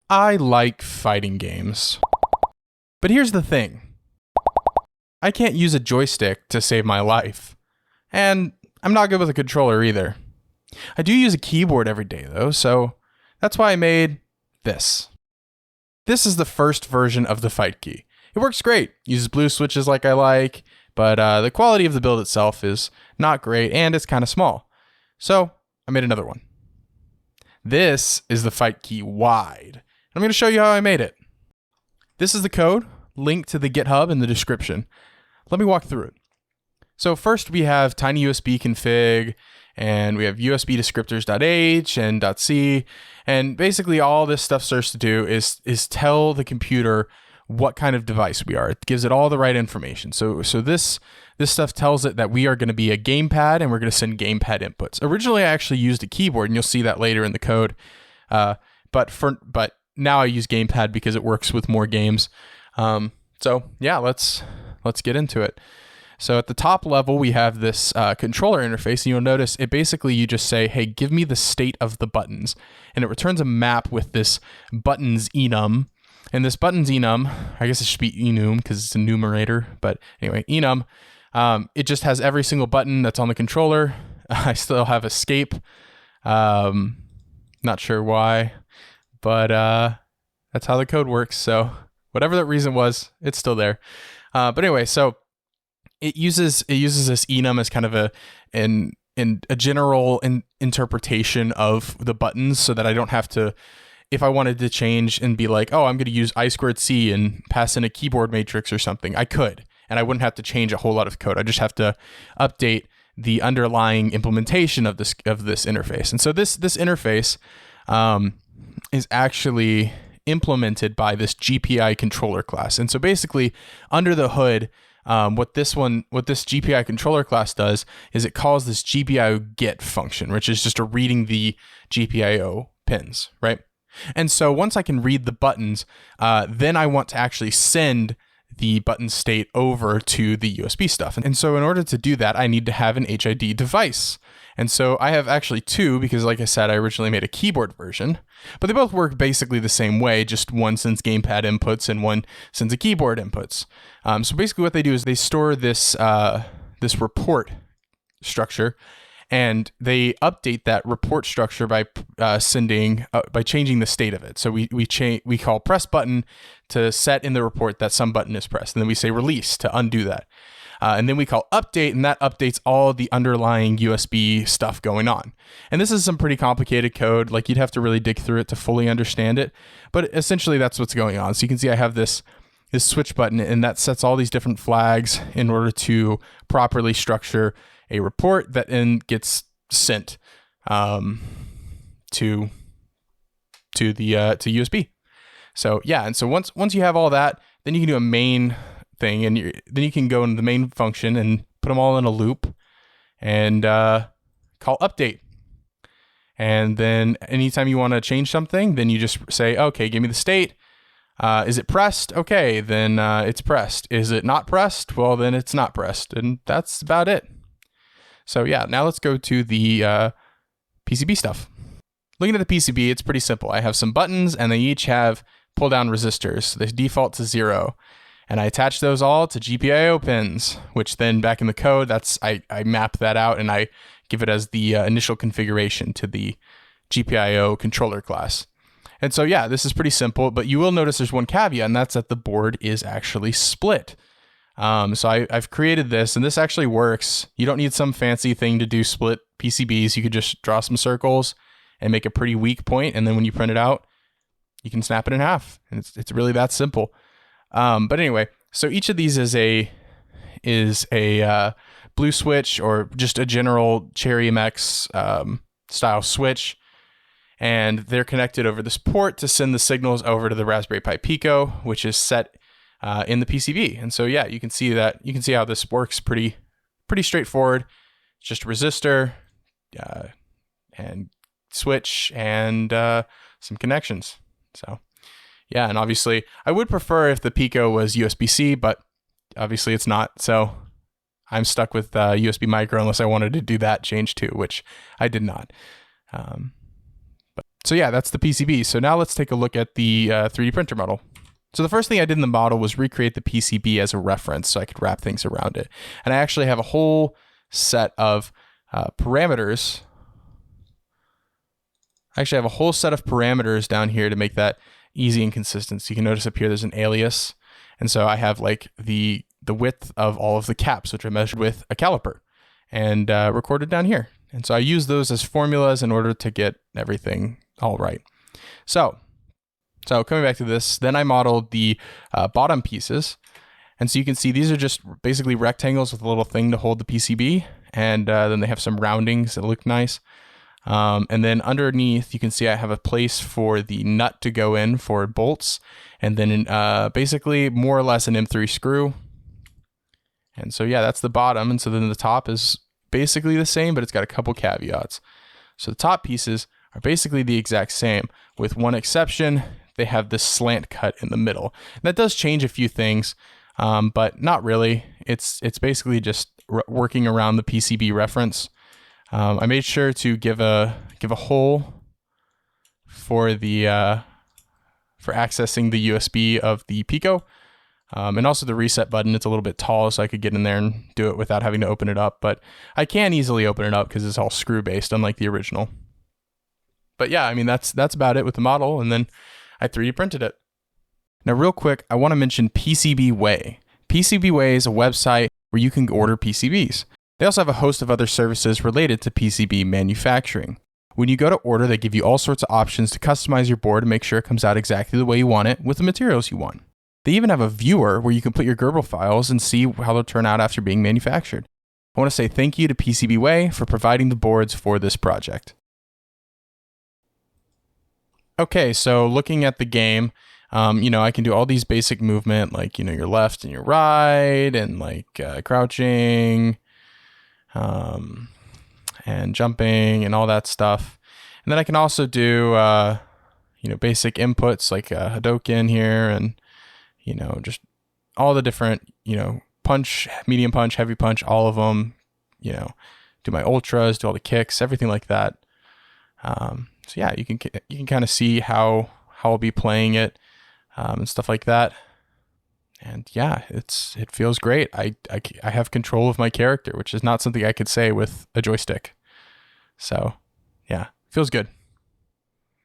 I like fighting games. But here's the thing. I can't use a joystick to save my life. And I'm not good with a controller either. I do use a keyboard every day though, so that's why I made this. This is the first version of the fight key. It works great, uses blue switches like I like, but the quality of the build itself is not great and it's kind of small. So I made another one. This is the fight key wide. I'm going to show you how I made it. This is the code, link to the GitHub in the description. Let me walk through it. So first we have tiny USB config, and we have USB descriptors.h and .c, and basically all this stuff starts to do is tell the computer what kind of device we are. It gives it all the right information. So this stuff tells it that we are going to be a gamepad, and we're going to send gamepad inputs. Originally, I actually used a keyboard, and you'll see that later in the code. But now I use gamepad because it works with more games. So yeah, let's get into it. So at the top level, we have this controller interface, and you'll notice it basically, you just say, hey, give me the state of the buttons. And it returns a map with this buttons enum. And this buttons enum, I guess it should be enum because it's a numerator, but anyway, enum, it just has every single button that's on the controller. I still have escape. Not sure why, but that's how the code works. So whatever that reason was, it's still there. But anyway, so it uses this enum as kind of a general interpretation of the buttons, so that I don't have to, if I wanted to change and be like, oh, I'm going to use I2C and pass in a keyboard matrix or something, I could, and I wouldn't have to change a whole lot of code. I just have to update the underlying implementation of this interface. And so this interface is actually implemented by this GPI controller class. And so basically, under the hood, what this GPI controller class does is it calls this GPIO get function, which is just a reading the GPIO pins, right? And so once I can read the buttons, then I want to actually send the button state over to the USB stuff. And so in order to do that, I need to have an HID device. And so I have actually two, because like I said, I originally made a keyboard version, but they both work basically the same way, just one sends gamepad inputs and one sends a keyboard inputs. So basically what they do is they store this report structure, and they update that report structure by changing the state of it. So we call press button to set in the report that some button is pressed, and then we say release to undo that. And then we call update, and that updates all the underlying USB stuff going on. And this is some pretty complicated code. Like, you'd have to really dig through it to fully understand it. But essentially, that's what's going on. So you can see I have this switch button, and that sets all these different flags in order to properly structure a report that then gets sent to USB. So yeah, and so once you have all that, then you can do a main thing, and then you can go into the main function and put them all in a loop and call update. And then anytime you want to change something, then you just say, okay, give me the state. Is it pressed? Okay, then it's pressed. Is it not pressed? Well, then it's not pressed. And that's about it. So yeah, now let's go to the PCB stuff. Looking at the PCB, it's pretty simple. I have some buttons, and they each have pull down resistors. They default to 0. And I attach those all to GPIO pins, which then back in the code, I map that out, and I give it as the initial configuration to the GPIO controller class. And so yeah, this is pretty simple, but you will notice there's one caveat, and that's that the board is actually split. So I've created this, and this actually works. You don't need some fancy thing to do split PCBs. You could just draw some circles and make a pretty weak point, and then when you print it out, you can snap it in half. And it's really that simple. But anyway, so each of these is a blue switch, or just a general Cherry MX style switch, and they're connected over this port to send the signals over to the Raspberry Pi Pico, which is set in the PCB. And so yeah, you can see how this works pretty straightforward. It's just a resistor and switch and some connections. So yeah, and obviously I would prefer if the Pico was USB-C, but obviously it's not. So I'm stuck with USB micro unless I wanted to do that change too, which I did not. So yeah, that's the PCB. So now let's take a look at the 3D printer model. So the first thing I did in the model was recreate the PCB as a reference so I could wrap things around it. And I actually have a whole set of parameters. I actually have a whole set of parameters down here to make that easy and consistent. So you can notice up here there's an alias. And so I have like the width of all of the caps, which I measured with a caliper and recorded down here. And so I use those as formulas in order to get everything all right. So coming back to this, then I modeled the bottom pieces. And so you can see these are just basically rectangles with a little thing to hold the PCB. And then they have some roundings that look nice. And then underneath, you can see I have a place for the nut to go in for bolts. And then basically more or less an M3 screw. And so yeah, that's the bottom. And so then the top is basically the same, but it's got a couple caveats. So the top pieces are basically the exact same, with one exception. They have this slant cut in the middle. And that does change a few things, but not really. It's basically just working around the PCB reference. I made sure to give a hole for the for accessing the USB of the Pico. And also the reset button, it's a little bit tall, so I could get in there and do it without having to open it up. But I can easily open it up because it's all screw based, unlike the original. But yeah, I mean, that's about it with the model. And then I 3D printed it. Now, real quick, I want to mention PCB Way. PCB Way is a website where you can order PCBs. They also have a host of other services related to PCB manufacturing. When you go to order, they give you all sorts of options to customize your board and make sure it comes out exactly the way you want it with the materials you want. They even have a viewer where you can put your Gerbil files and see how they'll turn out after being manufactured. I want to say thank you to PCB Way for providing the boards for this project. Okay, so looking at the game, I can do all these basic movement, like, your left and your right, and like crouching, and jumping and all that stuff. And then I can also do, basic inputs like Hadoken here and, just all the different, punch, medium punch, heavy punch, all of them, do my ultras, do all the kicks, everything like that. So yeah, you can kind of see how I'll be playing it, and stuff like that. And yeah, it feels great. I have control of my character, which is not something I could say with a joystick. So yeah, feels good.